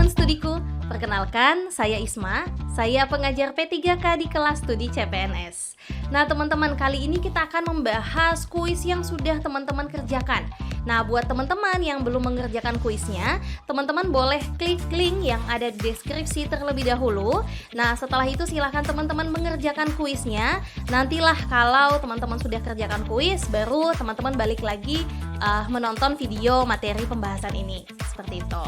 teman studiku, perkenalkan saya Isma, saya pengajar P3K di kelas studi CPNS. Nah teman-teman, kali ini kita akan membahas kuis yang sudah teman-teman kerjakan. Nah buat teman-teman yang belum mengerjakan kuisnya, teman-teman boleh klik link yang ada di deskripsi terlebih dahulu. Nah setelah itu silahkan teman-teman mengerjakan kuisnya. Nantilah kalau teman-teman sudah kerjakan kuis, baru teman-teman balik lagi menonton video materi pembahasan ini. Seperti itu.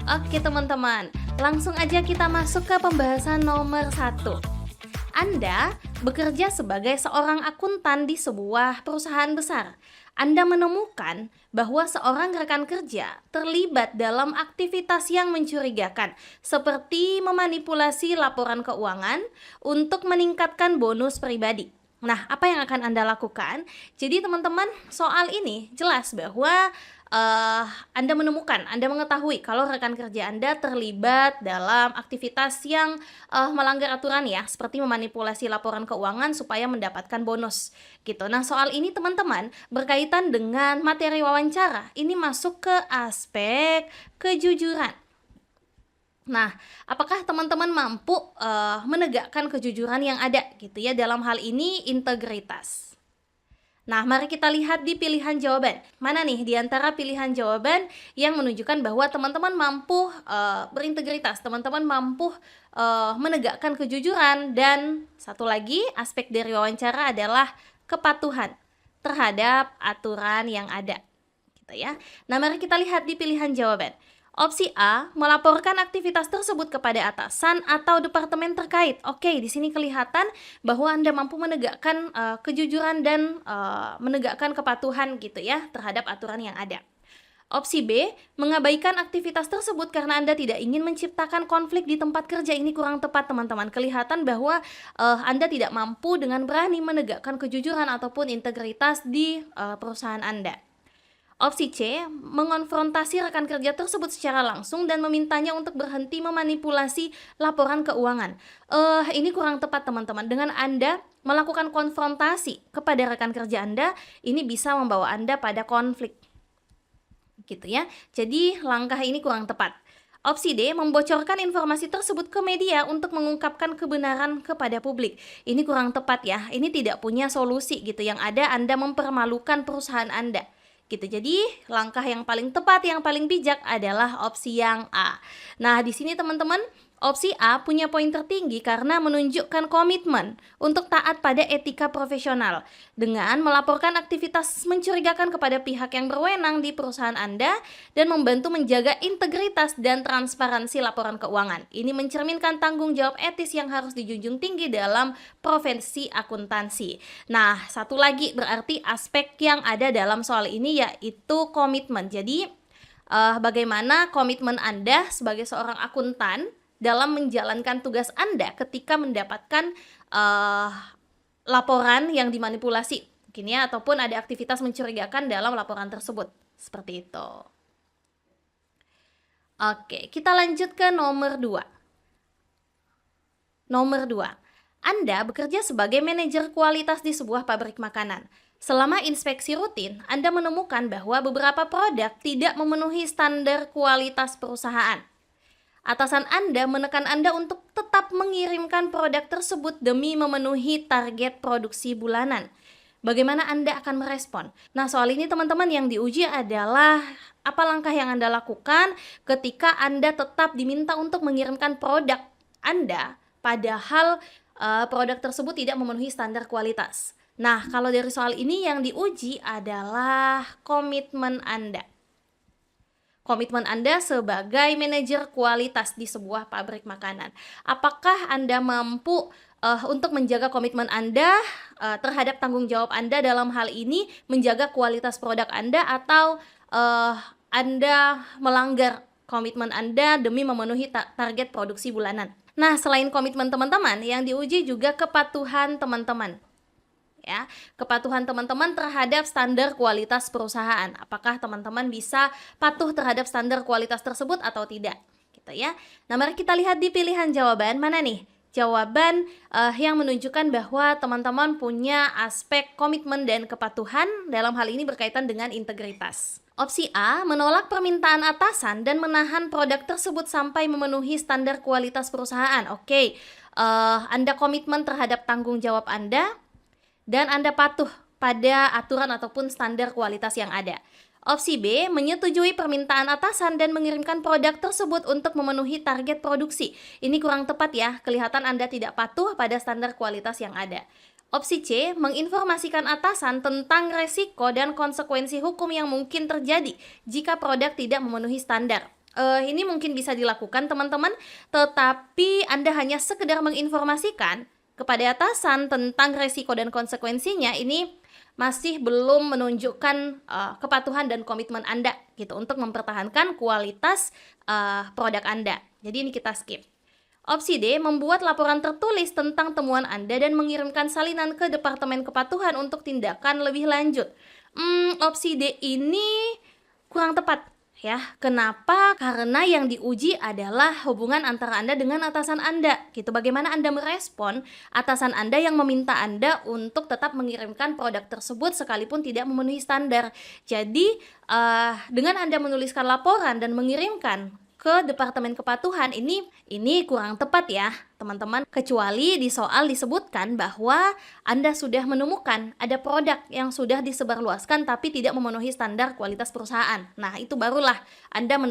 Oke teman-teman, langsung aja kita masuk ke pembahasan nomor 1. Anda bekerja sebagai seorang akuntan di sebuah perusahaan besar. Anda menemukan bahwa seorang rekan kerja terlibat dalam aktivitas yang mencurigakan, seperti memanipulasi laporan keuangan untuk meningkatkan bonus pribadi. Nah, apa yang akan Anda lakukan? Jadi teman-teman, soal ini jelas bahwa Anda mengetahui kalau rekan kerja Anda terlibat dalam aktivitas yang melanggar aturan ya, seperti memanipulasi laporan keuangan supaya mendapatkan bonus gitu. Nah, soal ini teman-teman berkaitan dengan materi wawancara. Ini masuk ke aspek kejujuran. Nah, apakah teman-teman mampu menegakkan kejujuran yang ada gitu ya, dalam hal ini integritas. Nah, mari kita lihat di pilihan jawaban. Mana nih di antara pilihan jawaban yang menunjukkan bahwa teman-teman mampu berintegritas, teman-teman mampu menegakkan kejujuran, dan satu lagi aspek dari wawancara adalah kepatuhan terhadap aturan yang ada. Gitu ya. Nah, mari kita lihat di pilihan jawaban. Opsi A, melaporkan aktivitas tersebut kepada atasan atau departemen terkait. Oke, di sini kelihatan bahwa Anda mampu menegakkan kejujuran dan menegakkan kepatuhan gitu ya terhadap aturan yang ada. Opsi B, mengabaikan aktivitas tersebut karena Anda tidak ingin menciptakan konflik di tempat kerja. Ini kurang tepat teman-teman. Kelihatan bahwa Anda tidak mampu dengan berani menegakkan kejujuran ataupun integritas di perusahaan Anda. Opsi C, mengonfrontasi rekan kerja tersebut secara langsung dan memintanya untuk berhenti memanipulasi laporan keuangan. Ini kurang tepat teman-teman. Dengan Anda melakukan konfrontasi kepada rekan kerja Anda, ini bisa membawa Anda pada konflik. Gitu ya. Jadi langkah ini kurang tepat. Opsi D, membocorkan informasi tersebut ke media untuk mengungkapkan kebenaran kepada publik. Ini kurang tepat ya. Ini tidak punya solusi gitu. Yang ada Anda mempermalukan perusahaan Anda. Gitu. Jadi langkah yang paling tepat, yang paling bijak adalah opsi yang A. Nah, di sini teman-teman, opsi A punya poin tertinggi karena menunjukkan komitmen untuk taat pada etika profesional dengan melaporkan aktivitas mencurigakan kepada pihak yang berwenang di perusahaan Anda dan membantu menjaga integritas dan transparansi laporan keuangan. Ini mencerminkan tanggung jawab etis yang harus dijunjung tinggi dalam profesi akuntansi. Nah, satu lagi berarti aspek yang ada dalam soal ini yaitu komitmen. Jadi, bagaimana komitmen Anda sebagai seorang akuntan dalam menjalankan tugas Anda ketika mendapatkan laporan yang dimanipulasi mungkin ya, ataupun ada aktivitas mencurigakan dalam laporan tersebut. Seperti itu. Oke, kita lanjut ke nomor 2. Nomor 2. Anda bekerja sebagai manajer kualitas di sebuah pabrik makanan. Selama inspeksi rutin, Anda menemukan bahwa beberapa produk tidak memenuhi standar kualitas perusahaan. Atasan Anda menekan Anda untuk tetap mengirimkan produk tersebut demi memenuhi target produksi bulanan. Bagaimana Anda akan merespon? Nah, soal ini teman-teman yang diuji adalah apa langkah yang Anda lakukan ketika Anda tetap diminta untuk mengirimkan produk Anda padahal produk tersebut tidak memenuhi standar kualitas. Nah, kalau dari soal ini yang diuji adalah komitmen Anda. Komitmen Anda sebagai manajer kualitas di sebuah pabrik makanan. Apakah Anda mampu untuk menjaga komitmen Anda terhadap tanggung jawab Anda dalam hal ini menjaga kualitas produk Anda, atau Anda melanggar komitmen Anda demi memenuhi target produksi bulanan? Nah, selain komitmen teman-teman, yang diuji juga kepatuhan teman-teman. Ya, kepatuhan teman-teman terhadap standar kualitas perusahaan. Apakah teman-teman bisa patuh terhadap standar kualitas tersebut atau tidak? Gitu ya. Nah, mari kita lihat di pilihan jawaban. Mana nih jawaban yang menunjukkan bahwa teman-teman punya aspek komitmen dan kepatuhan dalam hal ini berkaitan dengan integritas. Opsi A, menolak permintaan atasan dan menahan produk tersebut sampai memenuhi standar kualitas perusahaan. Oke, Anda komitmen terhadap tanggung jawab Anda dan Anda patuh pada aturan ataupun standar kualitas yang ada. Opsi B, menyetujui permintaan atasan dan mengirimkan produk tersebut untuk memenuhi target produksi. Ini kurang tepat ya, kelihatan Anda tidak patuh pada standar kualitas yang ada. Opsi C, menginformasikan atasan tentang resiko dan konsekuensi hukum yang mungkin terjadi jika produk tidak memenuhi standar. Ini mungkin bisa dilakukan teman-teman, tetapi Anda hanya sekedar menginformasikan kepada atasan tentang resiko dan konsekuensinya, ini masih belum menunjukkan kepatuhan dan komitmen Anda gitu untuk mempertahankan kualitas produk Anda. Jadi ini kita skip. Opsi D, membuat laporan tertulis tentang temuan Anda dan mengirimkan salinan ke Departemen Kepatuhan untuk tindakan lebih lanjut. Opsi D ini kurang tepat. Ya, kenapa? Karena yang diuji adalah hubungan antara Anda dengan atasan Anda. Gitu. Bagaimana Anda merespon atasan Anda yang meminta Anda untuk tetap mengirimkan produk tersebut sekalipun tidak memenuhi standar. Jadi, dengan Anda menuliskan laporan dan mengirimkan ke Departemen Kepatuhan, ini kurang tepat ya, teman-teman. Kecuali di soal disebutkan bahwa Anda sudah menemukan ada produk yang sudah disebarluaskan tapi tidak memenuhi standar kualitas perusahaan. Nah, itu barulah Anda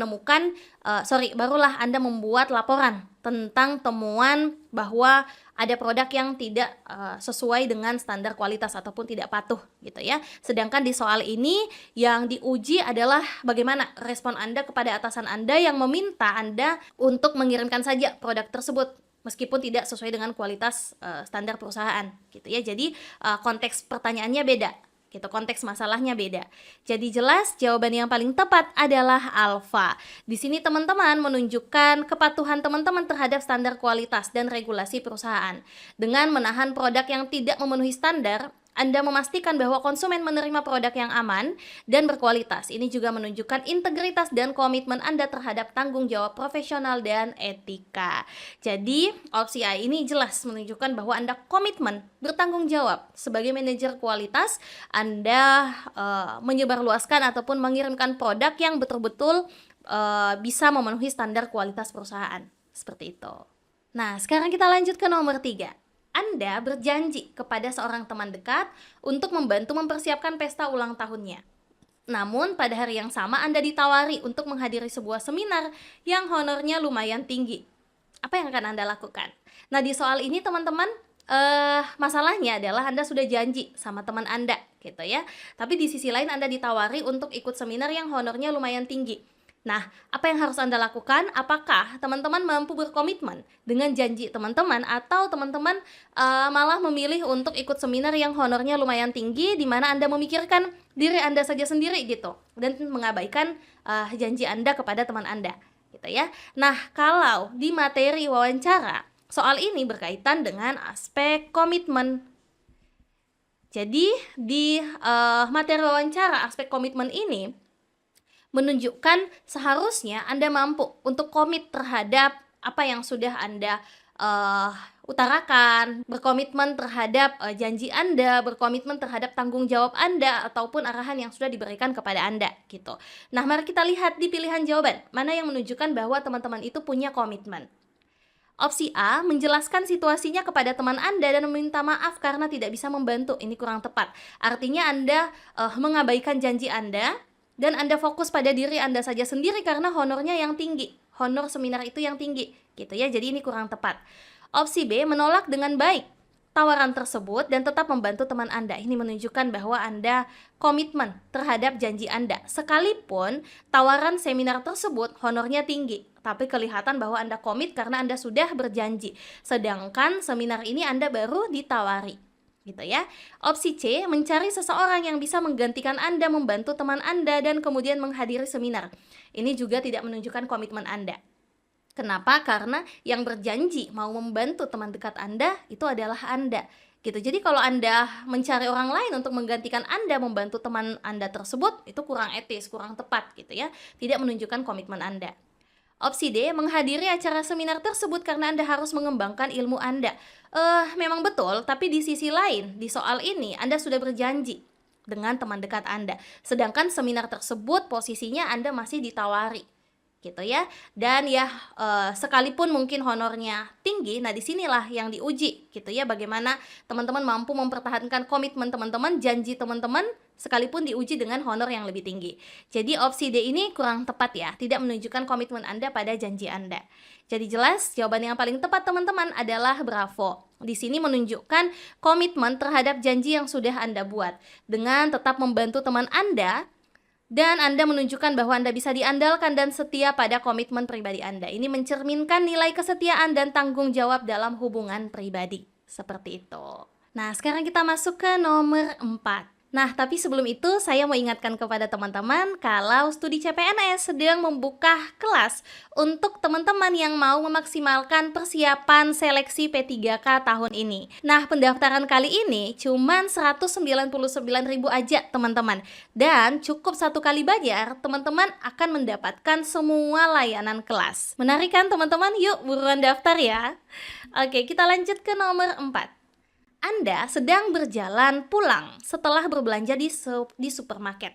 barulah Anda membuat laporan tentang temuan bahwa ada produk yang tidak sesuai dengan standar kualitas ataupun tidak patuh gitu ya. Sedangkan di soal ini yang diuji adalah bagaimana respon Anda kepada atasan Anda yang meminta Anda untuk mengirimkan saja produk tersebut meskipun tidak sesuai dengan kualitas standar perusahaan gitu ya. Jadi konteks pertanyaannya beda. Gitu, konteks masalahnya beda. Jadi jelas jawaban yang paling tepat adalah alfa. Di sini teman-teman menunjukkan kepatuhan teman-teman terhadap standar kualitas dan regulasi perusahaan. Dengan menahan produk yang tidak memenuhi standar, Anda memastikan bahwa konsumen menerima produk yang aman dan berkualitas. Ini juga menunjukkan integritas dan komitmen Anda terhadap tanggung jawab profesional dan etika. Jadi, opsi A ini jelas menunjukkan bahwa Anda komitmen bertanggung jawab sebagai manajer kualitas. Anda menyebarluaskan ataupun mengirimkan produk yang betul-betul bisa memenuhi standar kualitas perusahaan. Seperti itu. Nah, sekarang kita lanjut ke nomor 3. Anda berjanji kepada seorang teman dekat untuk membantu mempersiapkan pesta ulang tahunnya. Namun, pada hari yang sama Anda ditawari untuk menghadiri sebuah seminar yang honornya lumayan tinggi. Apa yang akan Anda lakukan? Nah, di soal ini teman-teman, masalahnya adalah Anda sudah janji sama teman Anda, gitu ya. Tapi di sisi lain Anda ditawari untuk ikut seminar yang honornya lumayan tinggi. Nah, apa yang harus Anda lakukan? Apakah teman-teman mampu berkomitmen dengan janji teman-teman atau teman-teman malah memilih untuk ikut seminar yang honornya lumayan tinggi di mana Anda memikirkan diri Anda saja sendiri gitu dan mengabaikan janji Anda kepada teman Anda gitu ya. Nah, kalau di materi wawancara, soal ini berkaitan dengan aspek komitmen. Jadi, di materi wawancara aspek komitmen ini menunjukkan seharusnya Anda mampu untuk komit terhadap apa yang sudah Anda utarakan, berkomitmen terhadap janji Anda, berkomitmen terhadap tanggung jawab Anda ataupun arahan yang sudah diberikan kepada Anda gitu. Nah, mari kita lihat di pilihan jawaban mana yang menunjukkan bahwa teman-teman itu punya komitmen. Opsi A, menjelaskan situasinya kepada teman Anda dan meminta maaf karena tidak bisa membantu. Ini kurang tepat. Artinya Anda mengabaikan janji Anda dan Anda fokus pada diri Anda saja sendiri karena honornya yang tinggi. Honor seminar itu yang tinggi, gitu ya. Jadi ini kurang tepat. Opsi B, menolak dengan baik tawaran tersebut dan tetap membantu teman Anda. Ini menunjukkan bahwa Anda komitmen terhadap janji Anda. Sekalipun tawaran seminar tersebut honornya tinggi, tapi kelihatan bahwa Anda komit karena Anda sudah berjanji. Sedangkan seminar ini Anda baru ditawari. Gitu ya. Opsi C, mencari seseorang yang bisa menggantikan Anda, membantu teman Anda dan kemudian menghadiri seminar. Ini juga tidak menunjukkan komitmen Anda. Kenapa? Karena yang berjanji mau membantu teman dekat Anda itu adalah Anda. Gitu. Jadi kalau Anda mencari orang lain untuk menggantikan Anda membantu teman Anda tersebut, itu kurang etis, kurang tepat gitu ya. Tidak menunjukkan komitmen Anda. Opsi D, menghadiri acara seminar tersebut karena Anda harus mengembangkan ilmu Anda. Memang betul, tapi di sisi lain, di soal ini Anda sudah berjanji dengan teman dekat Anda. Sedangkan seminar tersebut posisinya Anda masih ditawari, gitu ya. Dan ya sekalipun mungkin honornya tinggi, nah disinilah yang diuji, gitu ya. Bagaimana teman-teman mampu mempertahankan komitmen teman-teman, janji teman-teman, sekalipun diuji dengan honor yang lebih tinggi. Jadi opsi D ini kurang tepat ya, tidak menunjukkan komitmen Anda pada janji Anda. Jadi jelas jawaban yang paling tepat teman-teman adalah bravo. Di sini menunjukkan komitmen terhadap janji yang sudah Anda buat dengan tetap membantu teman Anda, dan Anda menunjukkan bahwa Anda bisa diandalkan dan setia pada komitmen pribadi Anda. Ini mencerminkan nilai kesetiaan dan tanggung jawab dalam hubungan pribadi. Seperti itu. Nah, sekarang kita masuk ke nomor 4. Nah, tapi sebelum itu saya mau ingatkan kepada teman-teman kalau studi CPNS sedang membuka kelas untuk teman-teman yang mau memaksimalkan persiapan seleksi P3K tahun ini. Nah, pendaftaran kali ini cuma 199.000 aja teman-teman. Dan cukup 1 kali bayar, teman-teman akan mendapatkan semua layanan kelas. Menarik kan teman-teman? Yuk buruan daftar ya. Oke, kita lanjut ke nomor 4. Anda sedang berjalan pulang setelah berbelanja di supermarket.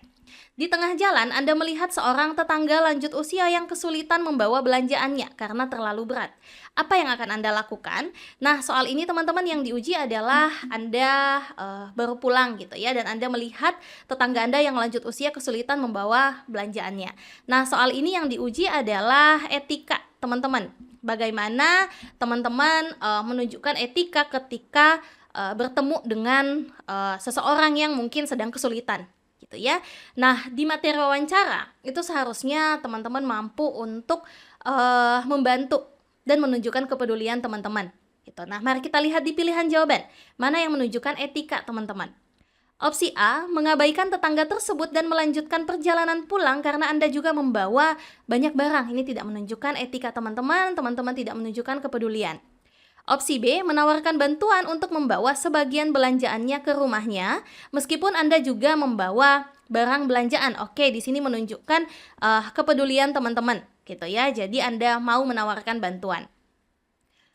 Di tengah jalan, Anda melihat seorang tetangga lanjut usia yang kesulitan membawa belanjaannya karena terlalu berat. Apa yang akan Anda lakukan? Nah, soal ini teman-teman yang diuji adalah Anda baru pulang gitu ya, dan Anda melihat tetangga Anda yang lanjut usia kesulitan membawa belanjaannya. Nah, soal ini yang diuji adalah etika teman-teman. Bagaimana teman-teman menunjukkan etika ketika bertemu dengan seseorang yang mungkin sedang kesulitan gitu ya. Nah, di materi wawancara itu seharusnya teman-teman mampu untuk membantu dan menunjukkan kepedulian teman-teman gitu. Nah, mari kita lihat di pilihan jawaban mana yang menunjukkan etika teman-teman. Opsi A, mengabaikan tetangga tersebut dan melanjutkan perjalanan pulang karena Anda juga membawa banyak barang. Ini tidak menunjukkan etika teman-teman, teman-teman tidak menunjukkan kepedulian. Opsi B, menawarkan bantuan untuk membawa sebagian belanjaannya ke rumahnya, meskipun Anda juga membawa barang belanjaan. Oke, di sini menunjukkan kepedulian teman-teman, gitu ya. Jadi Anda mau menawarkan bantuan.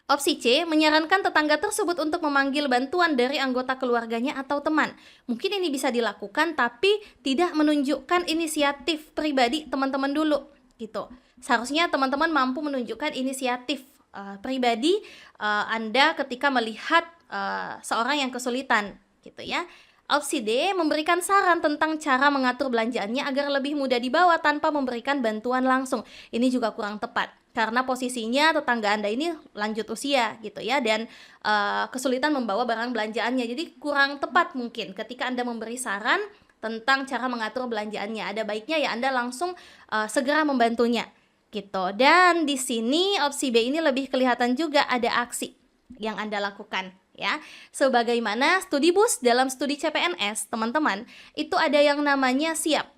Opsi C, menyarankan tetangga tersebut untuk memanggil bantuan dari anggota keluarganya atau teman. Mungkin ini bisa dilakukan, tapi tidak menunjukkan inisiatif pribadi teman-teman dulu, gitu. Seharusnya teman-teman mampu menunjukkan inisiatif pribadi Anda ketika melihat seorang yang kesulitan gitu ya. Opsi D, memberikan saran tentang cara mengatur belanjaannya agar lebih mudah dibawa tanpa memberikan bantuan langsung. Ini juga kurang tepat karena posisinya tetangga Anda ini lanjut usia gitu ya, dan kesulitan membawa barang belanjaannya. Jadi kurang tepat mungkin ketika Anda memberi saran tentang cara mengatur belanjaannya. Ada baiknya ya Anda langsung segera membantunya gitu. Dan di sini opsi B ini lebih kelihatan juga ada aksi yang Anda lakukan ya. Sebagaimana studi BUS dalam studi CPNS, teman-teman, itu ada yang namanya siap.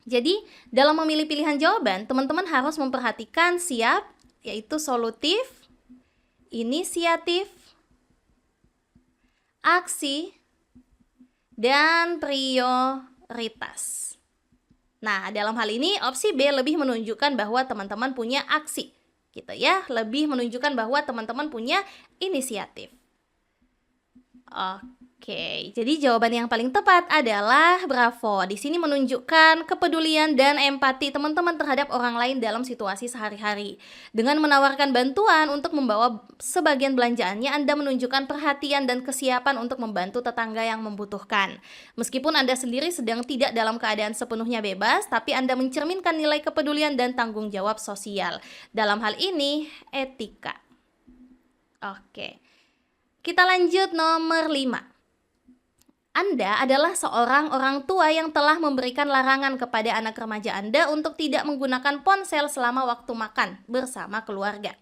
Jadi, dalam memilih pilihan jawaban, teman-teman harus memperhatikan siap, yaitu solutif, inisiatif, aksi, dan prioritas. Nah, dalam hal ini opsi B lebih menunjukkan bahwa teman-teman punya aksi, gitu ya. Lebih menunjukkan bahwa teman-teman punya inisiatif. Oke, jadi jawaban yang paling tepat adalah bravo. Di sini menunjukkan kepedulian dan empati teman-teman terhadap orang lain dalam situasi sehari-hari. Dengan menawarkan bantuan untuk membawa sebagian belanjaannya, Anda menunjukkan perhatian dan kesiapan untuk membantu tetangga yang membutuhkan. Meskipun Anda sendiri sedang tidak dalam keadaan sepenuhnya bebas, tapi Anda mencerminkan nilai kepedulian dan tanggung jawab sosial. Dalam hal ini, etika. Oke. Kita lanjut nomor 5. Anda adalah seorang orang tua yang telah memberikan larangan kepada anak remaja Anda untuk tidak menggunakan ponsel selama waktu makan bersama keluarga.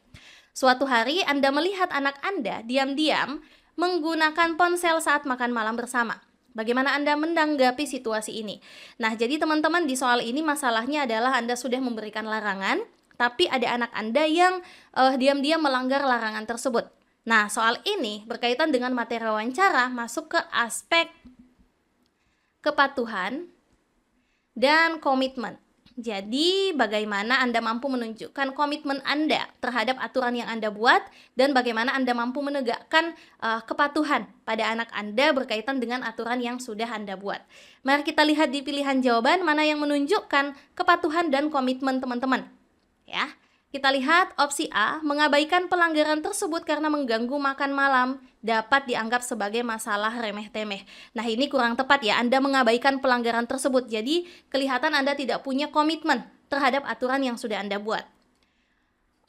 Suatu hari Anda melihat anak Anda diam-diam menggunakan ponsel saat makan malam bersama. Bagaimana Anda menanggapi situasi ini? Nah, jadi teman-teman di soal ini masalahnya adalah Anda sudah memberikan larangan, tapi ada anak Anda yang diam-diam melanggar larangan tersebut. Nah, soal ini berkaitan dengan materi wawancara, masuk ke aspek kepatuhan dan komitmen. Jadi, bagaimana Anda mampu menunjukkan komitmen Anda terhadap aturan yang Anda buat dan bagaimana Anda mampu menegakkan kepatuhan pada anak Anda berkaitan dengan aturan yang sudah Anda buat. Mari kita lihat di pilihan jawaban mana yang menunjukkan kepatuhan dan komitmen teman-teman. Ya. Kita lihat opsi A, mengabaikan pelanggaran tersebut karena mengganggu makan malam dapat dianggap sebagai masalah remeh-temeh. Nah, ini kurang tepat ya, Anda mengabaikan pelanggaran tersebut. Jadi, kelihatan Anda tidak punya komitmen terhadap aturan yang sudah Anda buat.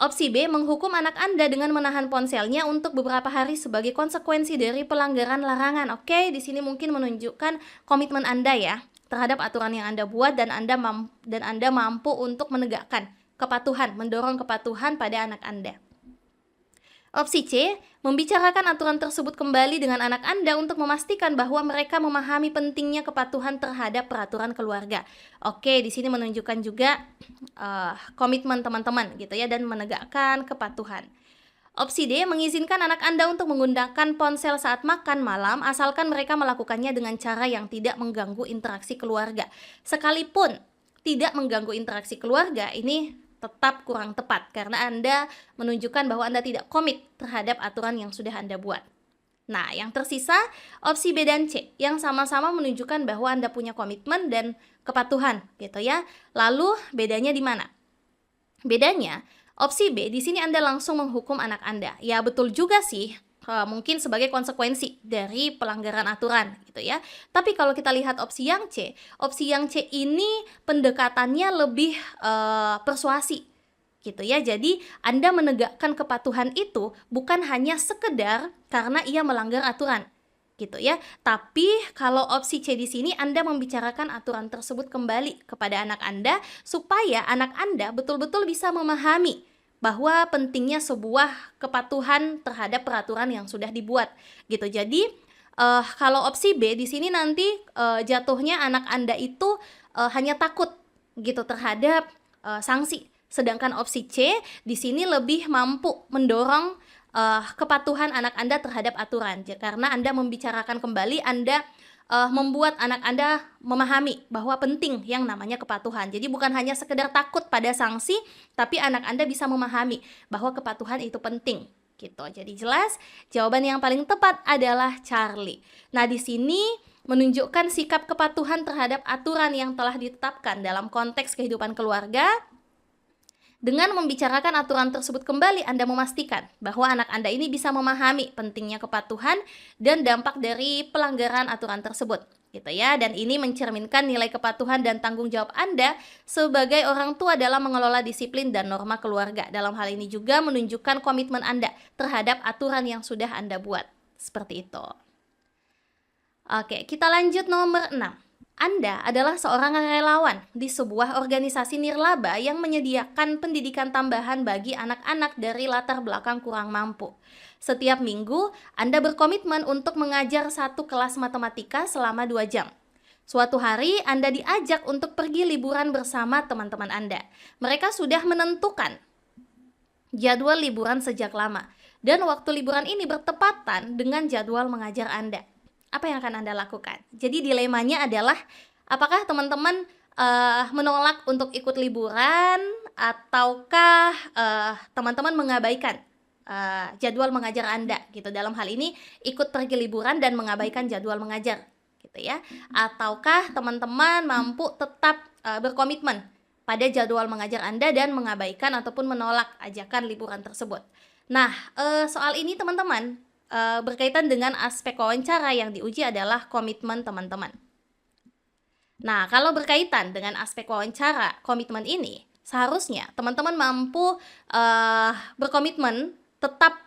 Opsi B, menghukum anak Anda dengan menahan ponselnya untuk beberapa hari sebagai konsekuensi dari pelanggaran larangan. Oke, di sini mungkin menunjukkan komitmen Anda ya terhadap aturan yang Anda buat dan Anda mampu untuk menegakkan kepatuhan, mendorong kepatuhan pada anak Anda. Opsi C, membicarakan aturan tersebut kembali dengan anak Anda untuk memastikan bahwa mereka memahami pentingnya kepatuhan terhadap peraturan keluarga. Oke, di sini menunjukkan juga komitmen teman-teman gitu ya dan menegakkan kepatuhan. Opsi D, mengizinkan anak Anda untuk menggunakan ponsel saat makan malam asalkan mereka melakukannya dengan cara yang tidak mengganggu interaksi keluarga. Sekalipun tidak mengganggu interaksi keluarga, ini tetap kurang tepat karena Anda menunjukkan bahwa Anda tidak komit terhadap aturan yang sudah Anda buat. Nah, yang tersisa opsi B dan C yang sama-sama menunjukkan bahwa Anda punya komitmen dan kepatuhan gitu ya. Lalu bedanya di mana? Bedanya, opsi B di sini Anda langsung menghukum anak Anda. Ya, betul juga sih. Mungkin sebagai konsekuensi dari pelanggaran aturan gitu ya. Tapi kalau kita lihat opsi yang C ini pendekatannya lebih persuasi gitu ya. Jadi Anda menegakkan kepatuhan itu bukan hanya sekedar karena ia melanggar aturan gitu ya. Tapi kalau opsi C di sini Anda membicarakan aturan tersebut kembali kepada anak Anda supaya anak Anda betul-betul bisa memahami bahwa pentingnya sebuah kepatuhan terhadap peraturan yang sudah dibuat gitu. Jadi kalau opsi B di sini nanti jatuhnya anak Anda itu hanya takut gitu terhadap sanksi. Sedangkan opsi C di sini lebih mampu mendorong kepatuhan anak Anda terhadap aturan. Karena Anda membicarakan kembali, Anda membuat anak Anda memahami bahwa penting yang namanya kepatuhan. Jadi bukan hanya sekedar takut pada sanksi, tapi anak Anda bisa memahami bahwa kepatuhan itu penting gitu. Jadi jelas jawaban yang paling tepat adalah Charlie. Nah, di sini menunjukkan sikap kepatuhan terhadap aturan yang telah ditetapkan dalam konteks kehidupan keluarga. Dengan membicarakan aturan tersebut kembali, Anda memastikan bahwa anak Anda ini bisa memahami pentingnya kepatuhan dan dampak dari pelanggaran aturan tersebut, gitu ya. Dan ini mencerminkan nilai kepatuhan dan tanggung jawab Anda sebagai orang tua dalam mengelola disiplin dan norma keluarga. Dalam hal ini juga menunjukkan komitmen Anda terhadap aturan yang sudah Anda buat. Seperti itu. Oke, kita lanjut nomor 6. Anda adalah seorang relawan di sebuah organisasi nirlaba yang menyediakan pendidikan tambahan bagi anak-anak dari latar belakang kurang mampu. Setiap minggu, Anda berkomitmen untuk mengajar satu kelas matematika selama 2 jam. Suatu hari, Anda diajak untuk pergi liburan bersama teman-teman Anda. Mereka sudah menentukan jadwal liburan sejak lama, dan waktu liburan ini bertepatan dengan jadwal mengajar Anda. Apa yang akan Anda lakukan? Jadi dilemanya adalah apakah teman-teman menolak untuk ikut liburan ataukah teman-teman mengabaikan jadwal mengajar Anda gitu. Dalam hal ini ikut pergi liburan dan mengabaikan jadwal mengajar gitu ya. Ataukah teman-teman mampu tetap berkomitmen pada jadwal mengajar Anda dan mengabaikan ataupun menolak ajakan liburan tersebut. Nah, soal ini teman-teman berkaitan dengan aspek wawancara yang diuji adalah komitmen teman-teman. Nah, kalau berkaitan dengan aspek wawancara, komitmen ini seharusnya teman-teman mampu berkomitmen tetap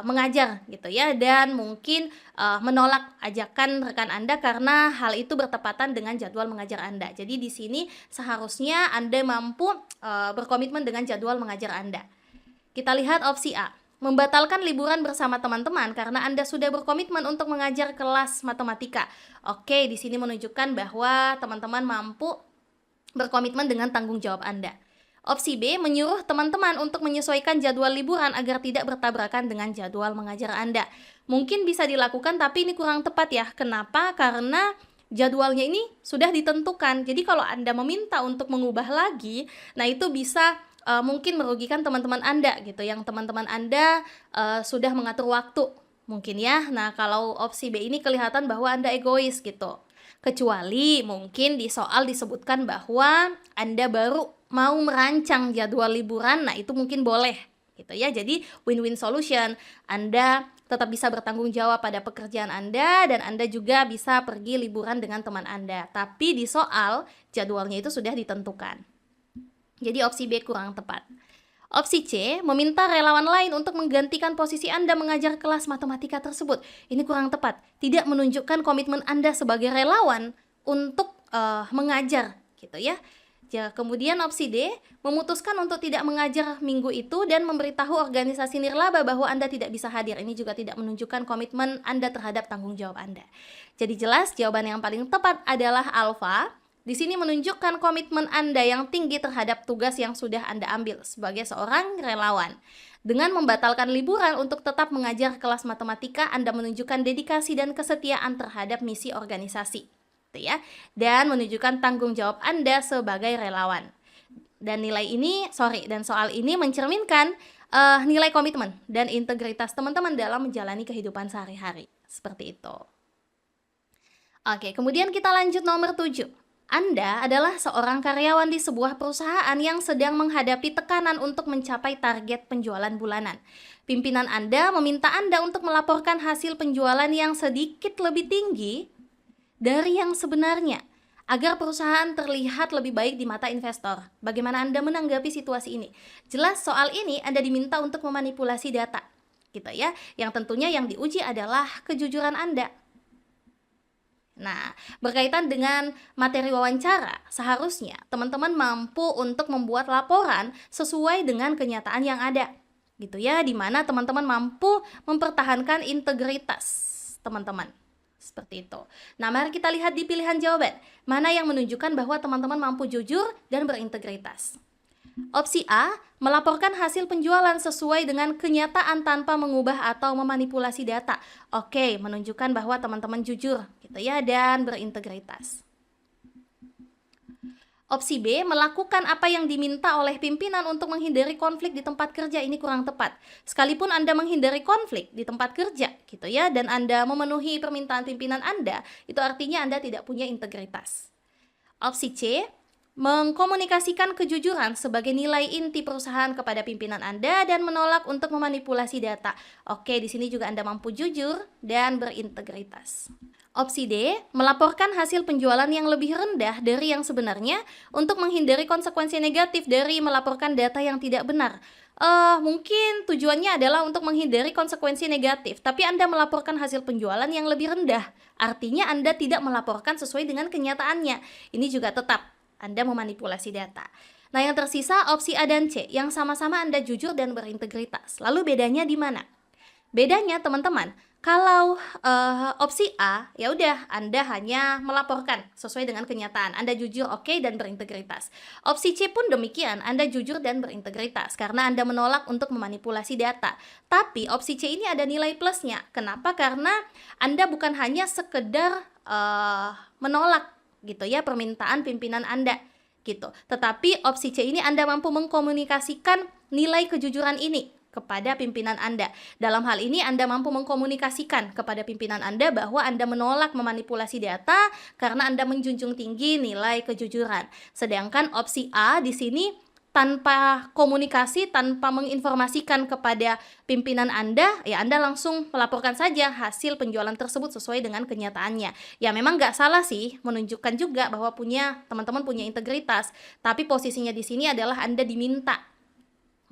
mengajar gitu ya, dan mungkin menolak ajakan rekan Anda karena hal itu bertepatan dengan jadwal mengajar Anda. Jadi di sini seharusnya Anda mampu berkomitmen dengan jadwal mengajar Anda. Kita lihat opsi A. Membatalkan liburan bersama teman-teman karena Anda sudah berkomitmen untuk mengajar kelas matematika. Oke, di sini menunjukkan bahwa teman-teman mampu berkomitmen dengan tanggung jawab Anda. Opsi B, menyuruh teman-teman untuk menyesuaikan jadwal liburan agar tidak bertabrakan dengan jadwal mengajar Anda. Mungkin bisa dilakukan, tapi ini kurang tepat ya. Kenapa? Karena jadwalnya ini sudah ditentukan. Jadi kalau Anda meminta untuk mengubah lagi, nah itu bisa mungkin merugikan teman-teman Anda gitu, yang teman-teman Anda sudah mengatur waktu mungkin ya. Nah kalau opsi B ini kelihatan bahwa Anda egois gitu. Kecuali mungkin di soal disebutkan bahwa Anda baru mau merancang jadwal liburan, nah itu mungkin boleh gitu ya. Jadi win-win solution, Anda tetap bisa bertanggung jawab pada pekerjaan Anda dan Anda juga bisa pergi liburan dengan teman Anda. Tapi di soal jadwalnya itu sudah ditentukan. Jadi opsi B kurang tepat. Opsi C, meminta relawan lain untuk menggantikan posisi Anda mengajar kelas matematika tersebut. Ini kurang tepat. Tidak menunjukkan komitmen Anda sebagai relawan untuk mengajar gitu ya. Kemudian opsi D, memutuskan untuk tidak mengajar minggu itu dan memberitahu organisasi nirlaba bahwa Anda tidak bisa hadir. Ini juga tidak menunjukkan komitmen Anda terhadap tanggung jawab Anda. Jadi jelas jawaban yang paling tepat adalah alfa. Di sini menunjukkan komitmen Anda yang tinggi terhadap tugas yang sudah Anda ambil sebagai seorang relawan. Dengan membatalkan liburan untuk tetap mengajar kelas matematika, Anda menunjukkan dedikasi dan kesetiaan terhadap misi organisasi, gitu ya, dan menunjukkan tanggung jawab Anda sebagai relawan. Dan soal ini mencerminkan nilai komitmen dan integritas teman-teman dalam menjalani kehidupan sehari-hari. Seperti itu. Oke, kemudian kita lanjut nomor 7. Anda adalah seorang karyawan di sebuah perusahaan yang sedang menghadapi tekanan untuk mencapai target penjualan bulanan. Pimpinan Anda meminta Anda untuk melaporkan hasil penjualan yang sedikit lebih tinggi dari yang sebenarnya agar perusahaan terlihat lebih baik di mata investor. Bagaimana Anda menanggapi situasi ini? Jelas soal ini Anda diminta untuk memanipulasi data, gitu ya. Yang tentunya yang diuji adalah kejujuran Anda. Nah, berkaitan dengan materi wawancara, seharusnya teman-teman mampu untuk membuat laporan sesuai dengan kenyataan yang ada, gitu ya, di mana teman-teman mampu mempertahankan integritas teman-teman. Seperti itu. Nah, mari kita lihat di pilihan jawaban, mana yang menunjukkan bahwa teman-teman mampu jujur dan berintegritas. Opsi A, melaporkan hasil penjualan sesuai dengan kenyataan tanpa mengubah atau memanipulasi data. Oke, menunjukkan bahwa teman-teman jujur gitu ya dan berintegritas. Opsi B, melakukan apa yang diminta oleh pimpinan untuk menghindari konflik di tempat kerja. Ini kurang tepat. Sekalipun Anda menghindari konflik di tempat kerja gitu ya dan Anda memenuhi permintaan pimpinan Anda, itu artinya Anda tidak punya integritas. Opsi C, mengkomunikasikan kejujuran sebagai nilai inti perusahaan kepada pimpinan Anda dan menolak untuk memanipulasi data. Oke, di sini juga Anda mampu jujur dan berintegritas. Opsi D, melaporkan hasil penjualan yang lebih rendah dari yang sebenarnya untuk menghindari konsekuensi negatif dari melaporkan data yang tidak benar. Mungkin tujuannya adalah untuk menghindari konsekuensi negatif, tapi Anda melaporkan hasil penjualan yang lebih rendah. Artinya Anda tidak melaporkan sesuai dengan kenyataannya. Ini juga tetap Anda memanipulasi data. Nah, yang tersisa opsi A dan C yang sama-sama Anda jujur dan berintegritas. Lalu bedanya di mana? Bedanya teman-teman, kalau opsi A, ya udah Anda hanya melaporkan sesuai dengan kenyataan. Anda jujur, oke, dan berintegritas. Opsi C pun demikian, Anda jujur dan berintegritas karena Anda menolak untuk memanipulasi data. Tapi opsi C ini ada nilai plusnya. Kenapa? Karena Anda bukan hanya sekedar menolak gitu ya permintaan pimpinan Anda gitu. Tetapi opsi C ini Anda mampu mengkomunikasikan nilai kejujuran ini kepada pimpinan Anda. Dalam hal ini Anda mampu mengkomunikasikan kepada pimpinan Anda bahwa Anda menolak memanipulasi data karena Anda menjunjung tinggi nilai kejujuran. Sedangkan opsi A di sini tanpa komunikasi, tanpa menginformasikan kepada pimpinan Anda, ya Anda langsung melaporkan saja hasil penjualan tersebut sesuai dengan kenyataannya. Ya memang nggak salah sih, menunjukkan juga bahwa teman-teman punya integritas, tapi posisinya di sini adalah Anda diminta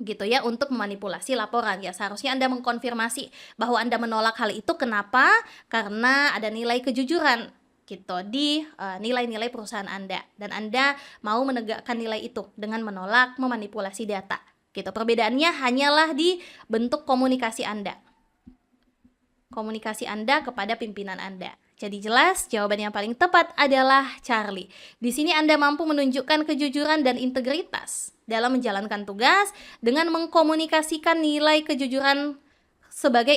gitu ya untuk memanipulasi laporan. Ya seharusnya Anda mengkonfirmasi bahwa Anda menolak hal itu. Kenapa? Karena ada nilai kejujuran gitu di nilai-nilai perusahaan Anda dan Anda mau menegakkan nilai itu dengan menolak memanipulasi data gitu. Perbedaannya hanyalah di bentuk komunikasi Anda kepada pimpinan Anda. Jadi jelas jawaban yang paling tepat adalah Charlie. Di sini Anda mampu menunjukkan kejujuran dan integritas dalam menjalankan tugas dengan mengkomunikasikan nilai kejujuran sebagai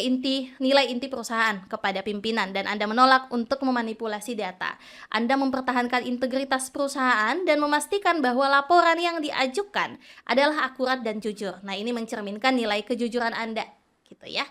nilai inti perusahaan kepada pimpinan dan Anda menolak untuk memanipulasi data. Anda mempertahankan integritas perusahaan dan memastikan bahwa laporan yang diajukan adalah akurat dan jujur. Nah, ini mencerminkan nilai kejujuran Anda, gitu ya.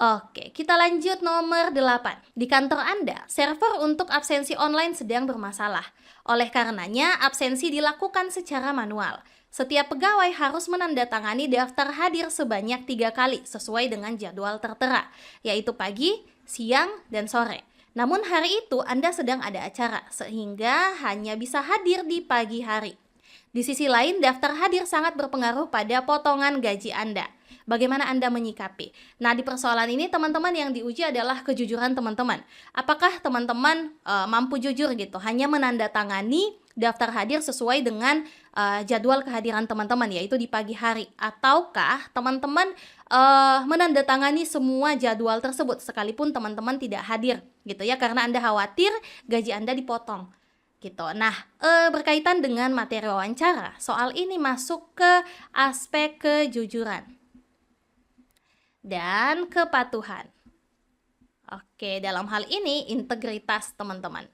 Oke, kita lanjut nomor 8. Di kantor Anda, server untuk absensi online sedang bermasalah. Oleh karenanya, absensi dilakukan secara manual. Setiap pegawai harus menandatangani daftar hadir sebanyak 3 kali sesuai dengan jadwal tertera, yaitu pagi, siang, dan sore. Namun hari itu Anda sedang ada acara, sehingga hanya bisa hadir di pagi hari. Di sisi lain, daftar hadir sangat berpengaruh pada potongan gaji Anda. Bagaimana Anda menyikapi? Nah, di persoalan ini teman-teman yang diuji adalah kejujuran teman-teman. Apakah teman-teman mampu jujur gitu, hanya menandatangani daftar hadir sesuai dengan jadwal kehadiran teman-teman, yaitu di pagi hari, ataukah teman-teman menandatangani semua jadwal tersebut sekalipun teman-teman tidak hadir gitu ya, karena Anda khawatir gaji Anda dipotong gitu. Nah, berkaitan dengan materi wawancara, soal ini masuk ke aspek kejujuran dan kepatuhan. Oke, dalam hal ini integritas teman-teman.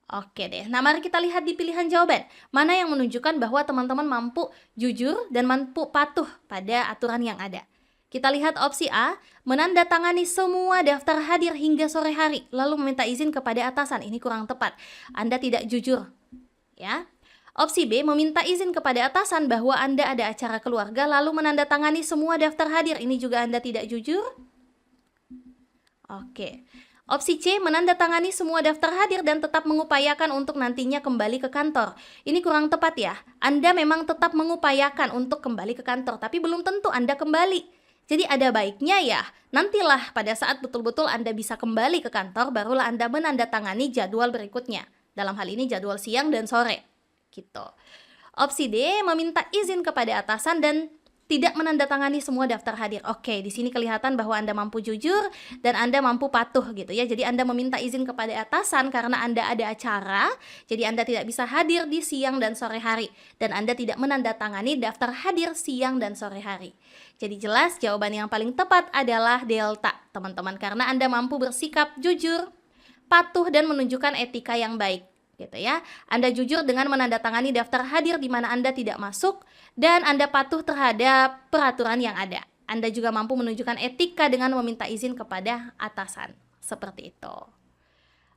Oke deh, nah mari kita lihat di pilihan jawaban. Mana yang menunjukkan bahwa teman-teman mampu jujur dan mampu patuh pada aturan yang ada. Kita lihat opsi A, menandatangani semua daftar hadir hingga sore hari, lalu meminta izin kepada atasan. Ini kurang tepat, Anda tidak jujur, ya. Opsi B, meminta izin kepada atasan bahwa Anda ada acara keluarga lalu menandatangani semua daftar hadir. Ini juga Anda tidak jujur. Oke. Opsi C, menandatangani semua daftar hadir dan tetap mengupayakan untuk nantinya kembali ke kantor. Ini kurang tepat ya. Anda memang tetap mengupayakan untuk kembali ke kantor, tapi belum tentu Anda kembali. Jadi ada baiknya ya, nantilah pada saat betul-betul Anda bisa kembali ke kantor, barulah Anda menandatangani jadwal berikutnya. Dalam hal ini jadwal siang dan sore. Gitu. Opsi D, meminta izin kepada atasan dan tidak menandatangani semua daftar hadir. Oke, di sini kelihatan bahwa Anda mampu jujur dan Anda mampu patuh gitu ya. Jadi Anda meminta izin kepada atasan karena Anda ada acara, jadi Anda tidak bisa hadir di siang dan sore hari dan Anda tidak menandatangani daftar hadir siang dan sore hari. Jadi jelas jawaban yang paling tepat adalah delta, teman-teman, karena Anda mampu bersikap jujur, patuh dan menunjukkan etika yang baik. Gitu ya. Anda jujur dengan menandatangani daftar hadir di mana Anda tidak masuk dan Anda patuh terhadap peraturan yang ada. Anda juga mampu menunjukkan etika dengan meminta izin kepada atasan. Seperti itu.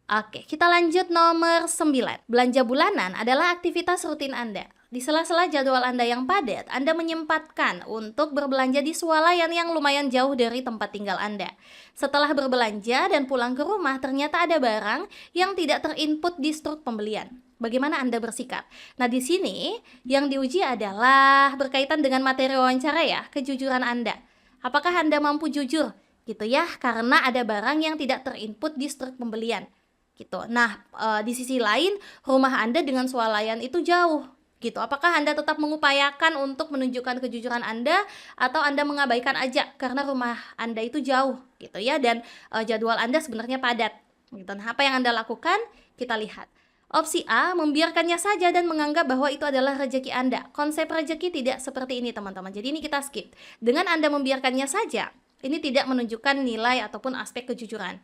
Oke, kita lanjut nomor 9. Belanja bulanan adalah aktivitas rutin Anda. Di sela-sela jadwal Anda yang padat, Anda menyempatkan untuk berbelanja di swalayan yang lumayan jauh dari tempat tinggal Anda. Setelah berbelanja dan pulang ke rumah, ternyata ada barang yang tidak terinput di struk pembelian. Bagaimana Anda bersikap? Nah, di sini yang diuji adalah berkaitan dengan materi wawancara ya, kejujuran Anda. Apakah Anda mampu jujur? Gitu ya, karena ada barang yang tidak terinput di struk pembelian. Gitu. Nah, di sisi lain, rumah Anda dengan swalayan itu jauh. Gitu. Apakah Anda tetap mengupayakan untuk menunjukkan kejujuran Anda atau Anda mengabaikan aja karena rumah Anda itu jauh gitu ya dan jadwal Anda sebenarnya padat gitu. Nah, apa yang Anda lakukan? Kita lihat. Opsi A, membiarkannya saja dan menganggap bahwa itu adalah rezeki Anda. Konsep rezeki tidak seperti ini, teman-teman. Jadi ini kita skip. Dengan Anda membiarkannya saja, ini tidak menunjukkan nilai ataupun aspek kejujuran.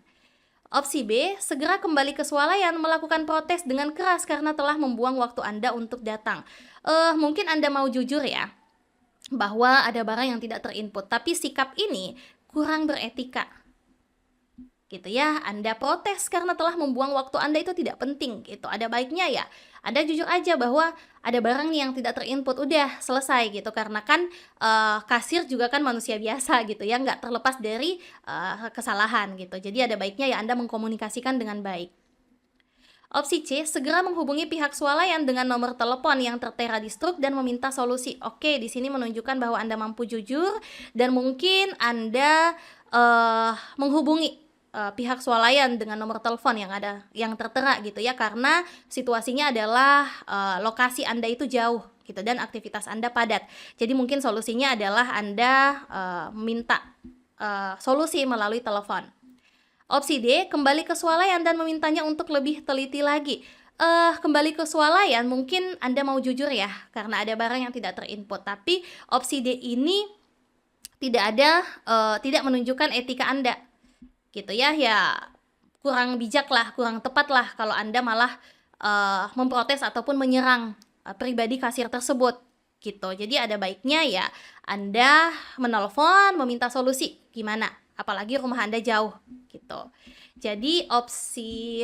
Opsi B, segera kembali ke swalayan melakukan protes dengan keras karena telah membuang waktu Anda untuk datang. Mungkin Anda mau jujur ya, bahwa ada barang yang tidak terinput, tapi sikap ini kurang beretika. Gitu ya, Anda protes karena telah membuang waktu Anda itu tidak penting gitu. Ada baiknya ya, Anda jujur aja bahwa ada barang yang tidak terinput, udah selesai gitu. Karena kan kasir juga kan manusia biasa gitu ya, nggak terlepas dari kesalahan gitu. Jadi ada baiknya ya Anda mengkomunikasikan dengan baik. Opsi C, segera menghubungi pihak swalayan dengan nomor telepon yang tertera di struk dan meminta solusi. Oke, di sini menunjukkan bahwa Anda mampu jujur dan mungkin Anda menghubungi pihak swalayan dengan nomor telepon yang tertera gitu ya, karena situasinya adalah lokasi Anda itu jauh gitu dan aktivitas Anda padat. Jadi mungkin solusinya adalah Anda minta solusi melalui telepon. Opsi D, kembali ke swalayan dan memintanya untuk lebih teliti lagi. Kembali ke swalayan mungkin Anda mau jujur ya karena ada barang yang tidak terinput, tapi opsi D ini tidak menunjukkan etika Anda, gitu ya. Ya kurang bijak lah, kurang tepat lah kalau Anda malah memprotes ataupun menyerang pribadi kasir tersebut, gitu. Jadi ada baiknya ya Anda menelpon, meminta solusi gimana, apalagi rumah Anda jauh, gitu. Jadi opsi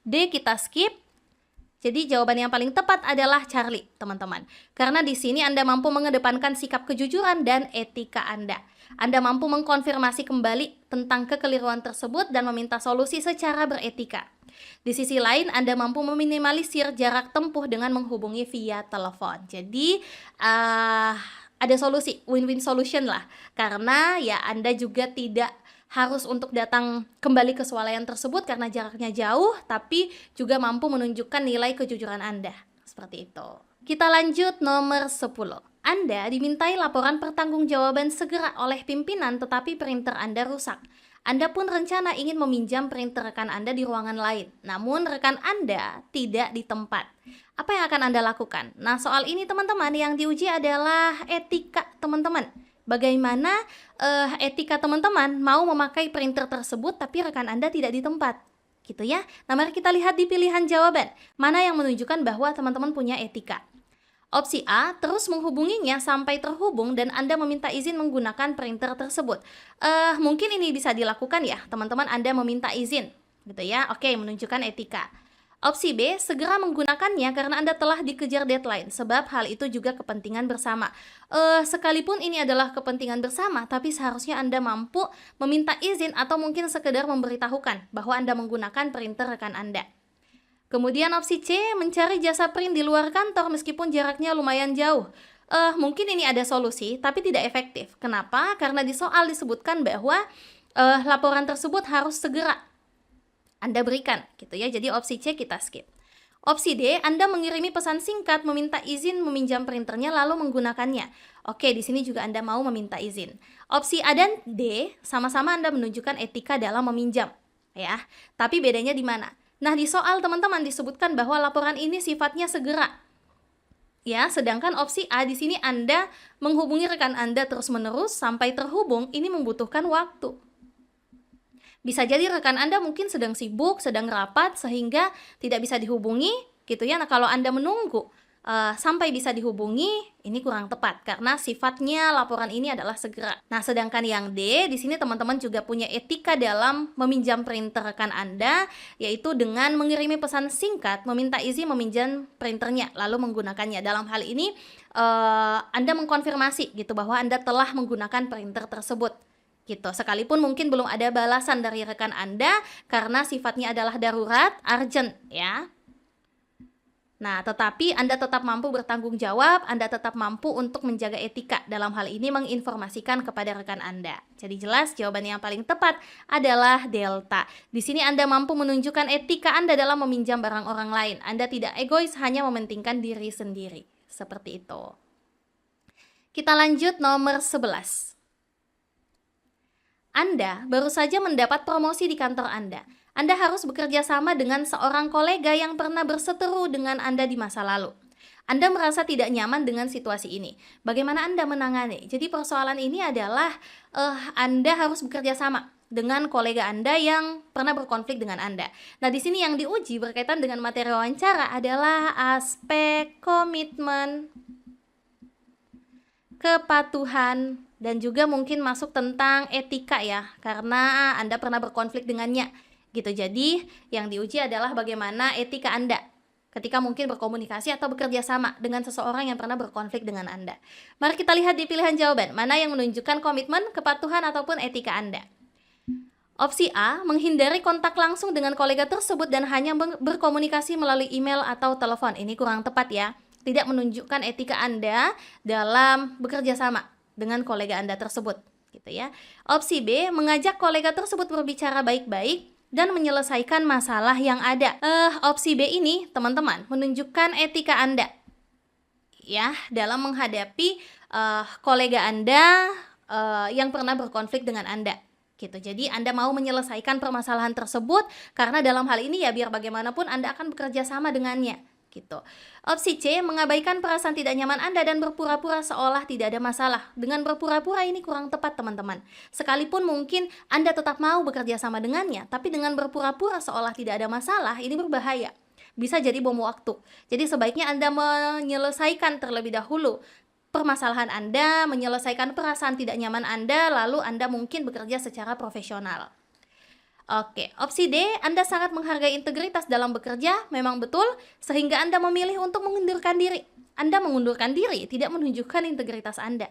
D kita skip. Jadi jawaban yang paling tepat adalah Charlie, teman-teman. Karena di sini Anda mampu mengedepankan sikap kejujuran dan etika Anda. Anda mampu mengkonfirmasi kembali tentang kekeliruan tersebut dan meminta solusi secara beretika. Di sisi lain, Anda mampu meminimalisir jarak tempuh dengan menghubungi via telepon. Jadi, ada solusi, win-win solution lah. Karena ya Anda juga tidak harus untuk datang kembali ke swalayan tersebut karena jaraknya jauh, tapi juga mampu menunjukkan nilai kejujuran Anda. Seperti itu. Kita lanjut nomor 10. Anda dimintai laporan pertanggungjawaban segera oleh pimpinan tetapi printer Anda rusak. Anda pun rencana ingin meminjam printer rekan Anda di ruangan lain, namun rekan Anda tidak di tempat. Apa yang akan Anda lakukan? Nah, soal ini teman-teman yang diuji adalah etika teman-teman. Bagaimana etika teman-teman mau memakai printer tersebut tapi rekan Anda tidak di tempat, gitu ya. Nah, mari kita lihat di pilihan jawaban, mana yang menunjukkan bahwa teman-teman punya etika. Opsi A, terus menghubunginya sampai terhubung dan Anda meminta izin menggunakan printer tersebut. Mungkin ini bisa dilakukan ya, teman-teman Anda meminta izin, gitu ya. Oke, menunjukkan etika. Opsi B, segera menggunakannya karena Anda telah dikejar deadline, sebab hal itu juga kepentingan bersama. Sekalipun ini adalah kepentingan bersama, tapi seharusnya Anda mampu meminta izin atau mungkin sekedar memberitahukan bahwa Anda menggunakan printer rekan Anda. Kemudian opsi C, mencari jasa print di luar kantor meskipun jaraknya lumayan jauh. Mungkin ini ada solusi, tapi tidak efektif. Kenapa? Karena di soal disebutkan bahwa laporan tersebut harus segera Anda berikan, gitu ya. Jadi opsi C kita skip. Opsi D, Anda mengirimi pesan singkat meminta izin meminjam printernya lalu menggunakannya. Oke, di sini juga Anda mau meminta izin. Opsi A dan D sama-sama Anda menunjukkan etika dalam meminjam, ya. Tapi bedanya di mana? Nah, di soal teman-teman disebutkan bahwa laporan ini sifatnya segera. Ya, sedangkan opsi A di sini Anda menghubungi rekan Anda terus-menerus sampai terhubung, ini membutuhkan waktu. Bisa jadi rekan Anda mungkin sedang sibuk, sedang rapat, sehingga tidak bisa dihubungi, gitu ya. Nah, kalau Anda menunggu sampai bisa dihubungi, ini kurang tepat, karena sifatnya laporan ini adalah segera. Nah, sedangkan yang D, di sini teman-teman juga punya etika dalam meminjam printer rekan Anda, yaitu dengan mengirimi pesan singkat, meminta izin meminjam printernya, lalu menggunakannya. Dalam hal ini, Anda mengkonfirmasi gitu bahwa Anda telah menggunakan printer tersebut, gitu. Sekalipun mungkin belum ada balasan dari rekan Anda karena sifatnya adalah darurat, urgent ya. Nah, tetapi Anda tetap mampu bertanggung jawab, Anda tetap mampu untuk menjaga etika dalam hal ini menginformasikan kepada rekan Anda. Jadi jelas jawaban yang paling tepat adalah delta. Di sini Anda mampu menunjukkan etika Anda dalam meminjam barang orang lain. Anda tidak egois, hanya mementingkan diri sendiri. Seperti itu. Kita lanjut nomor 11. Anda baru saja mendapat promosi di kantor Anda. Anda harus bekerja sama dengan seorang kolega yang pernah berseteru dengan Anda di masa lalu. Anda merasa tidak nyaman dengan situasi ini. Bagaimana Anda menangani? Jadi persoalan ini adalah Anda harus bekerja sama dengan kolega Anda yang pernah berkonflik dengan Anda. Nah, di sini yang diuji berkaitan dengan materi wawancara adalah aspek komitmen, kepatuhan, dan juga mungkin masuk tentang etika ya, karena Anda pernah berkonflik dengannya. Gitu. Jadi yang diuji adalah bagaimana etika Anda ketika mungkin berkomunikasi atau bekerja sama dengan seseorang yang pernah berkonflik dengan Anda. Mari kita lihat di pilihan jawaban, mana yang menunjukkan komitmen, kepatuhan, ataupun etika Anda. Opsi A, menghindari kontak langsung dengan kolega tersebut dan hanya berkomunikasi melalui email atau telepon. Ini kurang tepat ya, tidak menunjukkan etika Anda dalam bekerja sama dengan kolega Anda tersebut, gitu ya. Opsi B, mengajak kolega tersebut berbicara baik-baik dan menyelesaikan masalah yang ada. Opsi B ini, teman-teman, menunjukkan etika Anda ya dalam menghadapi kolega Anda yang pernah berkonflik dengan Anda. Gitu. Jadi Anda mau menyelesaikan permasalahan tersebut karena dalam hal ini ya biar bagaimanapun Anda akan bekerja sama dengannya. gitu. Opsi C, mengabaikan perasaan tidak nyaman Anda dan berpura-pura seolah tidak ada masalah. Dengan berpura-pura ini kurang tepat, teman-teman. Sekalipun mungkin Anda tetap mau bekerja sama dengannya, tapi dengan berpura-pura seolah tidak ada masalah, ini berbahaya. Bisa jadi bom waktu. Jadi sebaiknya Anda menyelesaikan terlebih dahulu permasalahan Anda, menyelesaikan perasaan tidak nyaman Anda, lalu Anda mungkin bekerja secara profesional. Oke, opsi D, Anda sangat menghargai integritas dalam bekerja, memang betul, sehingga Anda memilih untuk mengundurkan diri. Anda mengundurkan diri, tidak menunjukkan integritas Anda.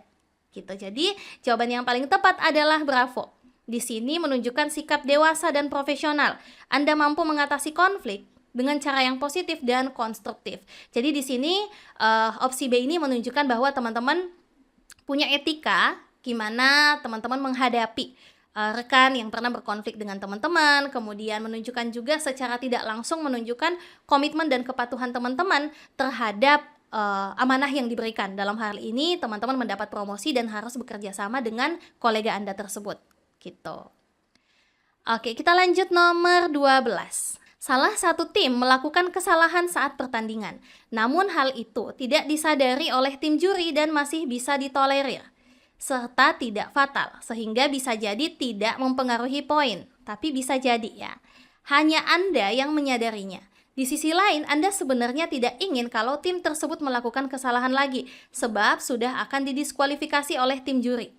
Gitu. Jadi, jawaban yang paling tepat adalah bravo. Di sini menunjukkan sikap dewasa dan profesional. Anda mampu mengatasi konflik dengan cara yang positif dan konstruktif. Jadi di sini opsi B ini menunjukkan bahwa teman-teman punya etika gimana teman-teman menghadapi rekan yang pernah berkonflik dengan teman-teman, kemudian menunjukkan juga secara tidak langsung menunjukkan komitmen dan kepatuhan teman-teman terhadap amanah yang diberikan. Dalam hal ini teman-teman mendapat promosi dan harus bekerja sama dengan kolega Anda tersebut. Gitu. Oke, kita lanjut nomor 12. Salah satu tim melakukan kesalahan saat pertandingan. Namun hal itu tidak disadari oleh tim juri dan masih bisa ditolerir, serta tidak fatal, sehingga bisa jadi tidak mempengaruhi poin. Tapi bisa jadi ya, hanya Anda yang menyadarinya. Di sisi lain, Anda sebenarnya tidak ingin kalau tim tersebut melakukan kesalahan lagi, sebab sudah akan didiskualifikasi oleh tim juri.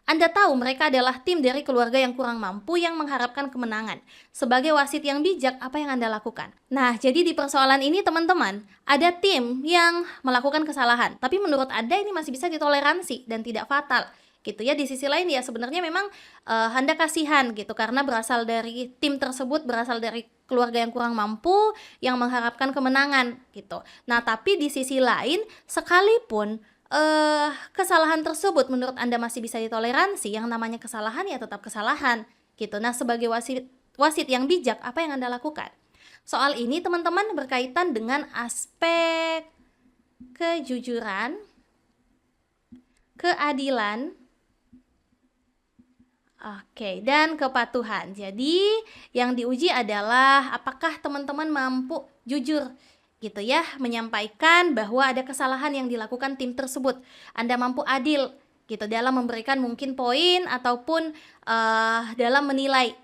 Anda tahu mereka adalah tim dari keluarga yang kurang mampu yang mengharapkan kemenangan. Sebagai wasit yang bijak, apa yang Anda lakukan? Nah, jadi di persoalan ini teman-teman, ada tim yang melakukan kesalahan, tapi menurut Anda ini masih bisa ditoleransi dan tidak fatal. Gitu ya. Di sisi lain ya sebenarnya memang Anda kasihan gitu karena berasal dari tim tersebut, berasal dari keluarga yang kurang mampu yang mengharapkan kemenangan gitu. Nah, tapi di sisi lain sekalipun kesalahan tersebut menurut Anda masih bisa ditoleransi, yang namanya kesalahan ya tetap kesalahan gitu. Nah, sebagai wasit yang bijak, apa yang Anda lakukan? Soal ini teman-teman berkaitan dengan aspek kejujuran, keadilan, oke, dan kepatuhan. Jadi yang diuji adalah apakah teman-teman mampu jujur gitu ya, menyampaikan bahwa ada kesalahan yang dilakukan tim tersebut. Anda mampu adil gitu dalam memberikan mungkin poin ataupun dalam menilai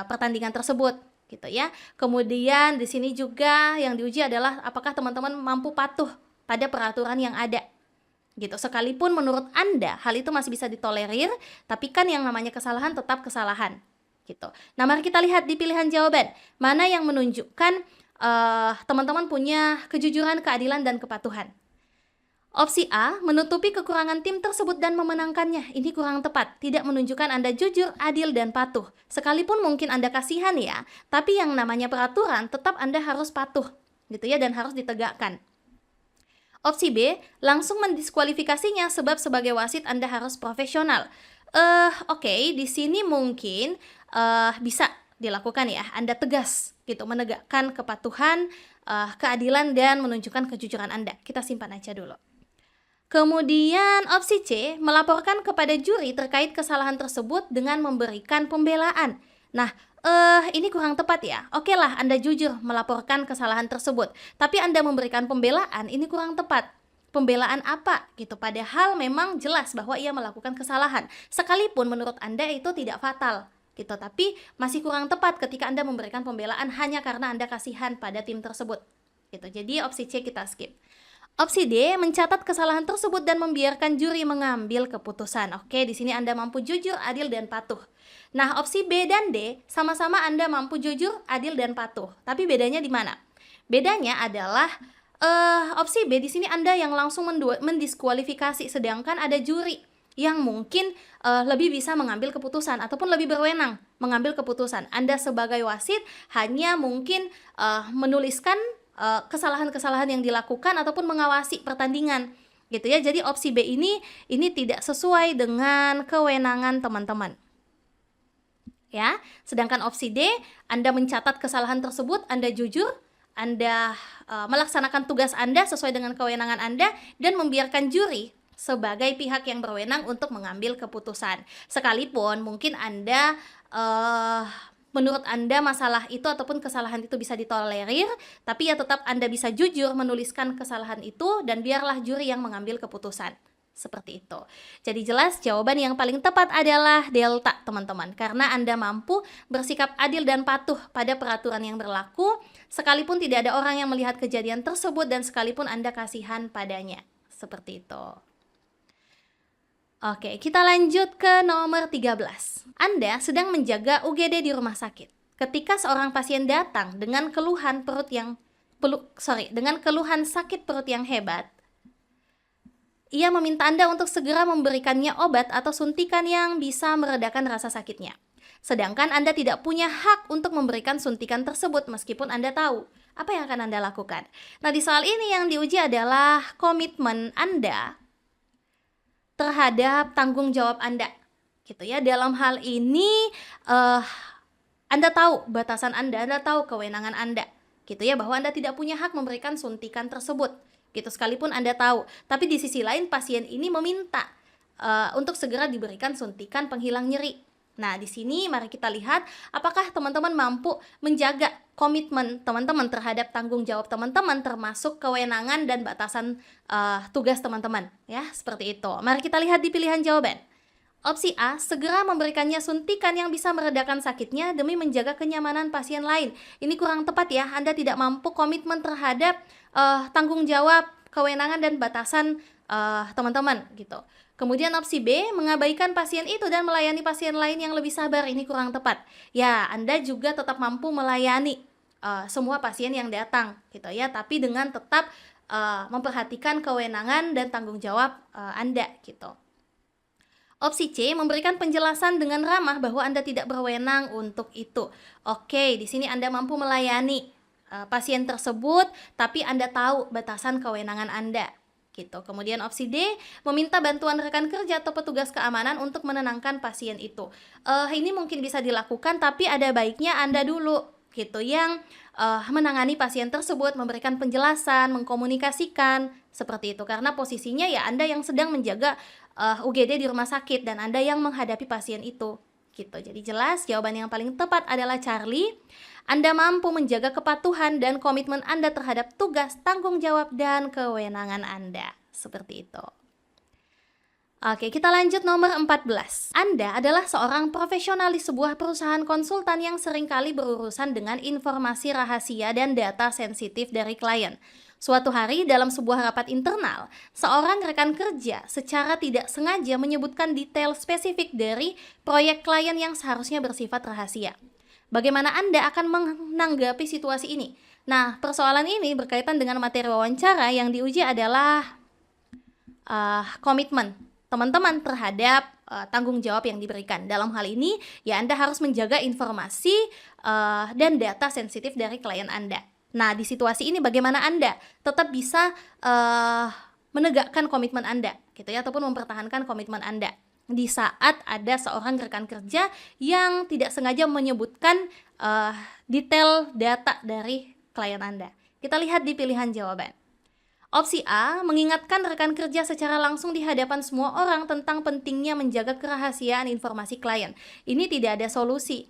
pertandingan tersebut gitu ya. Kemudian di sini juga yang diuji adalah apakah teman-teman mampu patuh pada peraturan yang ada. Gitu. Sekalipun menurut Anda hal itu masih bisa ditolerir, tapi kan yang namanya kesalahan tetap kesalahan. Gitu. Nah, mari kita lihat di pilihan jawaban. Mana yang menunjukkan teman-teman punya kejujuran, keadilan, dan kepatuhan. Opsi A, menutupi kekurangan tim tersebut dan memenangkannya. Ini kurang tepat, tidak menunjukkan Anda jujur, adil, dan patuh. Sekalipun mungkin Anda kasihan ya, tapi yang namanya peraturan tetap Anda harus patuh gitu ya, dan harus ditegakkan. Opsi B, langsung mendiskualifikasinya sebab sebagai wasit Anda harus profesional. Oke, di sini mungkin bisa dilakukan ya, Anda tegas gitu, menegakkan kepatuhan, keadilan, dan menunjukkan kejujuran Anda. Kita simpan aja dulu. Kemudian opsi C, melaporkan kepada juri terkait kesalahan tersebut dengan memberikan pembelaan. Nah, ini kurang tepat ya. Oke lah, Anda jujur melaporkan kesalahan tersebut, tapi Anda memberikan pembelaan, ini kurang tepat. Pembelaan apa gitu, padahal memang jelas bahwa ia melakukan kesalahan. Sekalipun menurut Anda itu tidak fatal gitu, tapi masih kurang tepat ketika Anda memberikan pembelaan hanya karena Anda kasihan pada tim tersebut gitu. Jadi opsi C kita skip. Opsi D, mencatat kesalahan tersebut dan membiarkan juri mengambil keputusan. Oke, di sini Anda mampu jujur, adil, dan patuh. Nah, opsi B dan D sama-sama Anda mampu jujur, adil, dan patuh. Tapi bedanya di mana? Bedanya adalah opsi B di sini Anda yang langsung mendiskualifikasi, sedangkan ada juri yang mungkin lebih bisa mengambil keputusan ataupun lebih berwenang mengambil keputusan. Anda sebagai wasit hanya mungkin menuliskan kesalahan-kesalahan yang dilakukan ataupun mengawasi pertandingan gitu ya. Jadi opsi B ini tidak sesuai dengan kewenangan teman-teman. Ya, sedangkan opsi D, Anda mencatat kesalahan tersebut, Anda jujur, Anda melaksanakan tugas Anda sesuai dengan kewenangan Anda dan membiarkan juri sebagai pihak yang berwenang untuk mengambil keputusan. Sekalipun mungkin Anda menurut Anda masalah itu ataupun kesalahan itu bisa ditolerir, tapi ya tetap Anda bisa jujur menuliskan kesalahan itu dan biarlah juri yang mengambil keputusan. Seperti itu. Jadi jelas jawaban yang paling tepat adalah delta, teman-teman. Karena Anda mampu bersikap adil dan patuh pada peraturan yang berlaku, sekalipun tidak ada orang yang melihat kejadian tersebut dan sekalipun Anda kasihan padanya. Seperti itu. Oke, kita lanjut ke nomor 13. Anda sedang menjaga UGD di rumah sakit. Ketika seorang pasien datang dengan keluhan keluhan sakit perut yang hebat, ia meminta Anda untuk segera memberikannya obat atau suntikan yang bisa meredakan rasa sakitnya. Sedangkan Anda tidak punya hak untuk memberikan suntikan tersebut meskipun Anda tahu. Apa yang akan Anda lakukan? Nah, di soal ini yang diuji adalah komitmen Anda terhadap tanggung jawab Anda. Gitu ya. Dalam hal ini Anda tahu batasan Anda tahu kewenangan Anda. Gitu ya, bahwa Anda tidak punya hak memberikan suntikan tersebut. Gitu, sekalipun Anda tahu. Tapi di sisi lain pasien ini meminta untuk segera diberikan suntikan penghilang nyeri. Nah, di sini mari kita lihat apakah teman-teman mampu menjaga komitmen teman-teman terhadap tanggung jawab teman-teman, termasuk kewenangan dan batasan tugas teman-teman. Ya, seperti itu. Mari kita lihat di pilihan jawaban. Opsi A, segera memberikannya suntikan yang bisa meredakan sakitnya demi menjaga kenyamanan pasien lain. Ini kurang tepat ya, Anda tidak mampu komitmen terhadap tanggung jawab, kewenangan dan batasan teman-teman gitu. Kemudian opsi B, mengabaikan pasien itu dan melayani pasien lain yang lebih sabar. Ini kurang tepat. Ya, Anda juga tetap mampu melayani semua pasien yang datang gitu ya, tapi dengan tetap memperhatikan kewenangan dan tanggung jawab Anda gitu. Opsi C, memberikan penjelasan dengan ramah bahwa Anda tidak berwenang untuk itu. Oke, di sini Anda mampu melayani pasien tersebut, tapi Anda tahu batasan kewenangan Anda. Gitu. Kemudian opsi D, meminta bantuan rekan kerja atau petugas keamanan untuk menenangkan pasien itu. Ini mungkin bisa dilakukan, tapi ada baiknya Anda dulu gitu yang menangani pasien tersebut, memberikan penjelasan, mengkomunikasikan seperti itu. Karena posisinya ya Anda yang sedang menjaga UGD di rumah sakit dan Anda yang menghadapi pasien itu. Gitu. Jadi jelas jawaban yang paling tepat adalah Charlie. Anda mampu menjaga kepatuhan dan komitmen Anda terhadap tugas, tanggung jawab, dan kewenangan Anda. Seperti itu. Oke, kita lanjut nomor 14. Anda adalah seorang profesional di sebuah perusahaan konsultan yang seringkali berurusan dengan informasi rahasia dan data sensitif dari klien. Suatu hari dalam sebuah rapat internal, seorang rekan kerja secara tidak sengaja menyebutkan detail spesifik dari proyek klien yang seharusnya bersifat rahasia. Bagaimana Anda akan menanggapi situasi ini? Nah, persoalan ini berkaitan dengan materi wawancara yang diuji adalah komitmen teman-teman terhadap tanggung jawab yang diberikan. Dalam hal ini, ya Anda harus menjaga informasi dan data sensitif dari klien Anda. Nah, di situasi ini bagaimana Anda tetap bisa menegakkan komitmen Anda, gitu ya, ataupun mempertahankan komitmen Anda di saat ada seorang rekan kerja yang tidak sengaja menyebutkan detail data dari klien Anda. Kita lihat di pilihan jawaban. Opsi A, mengingatkan rekan kerja secara langsung di hadapan semua orang tentang pentingnya menjaga kerahasiaan informasi klien. Ini tidak ada solusi.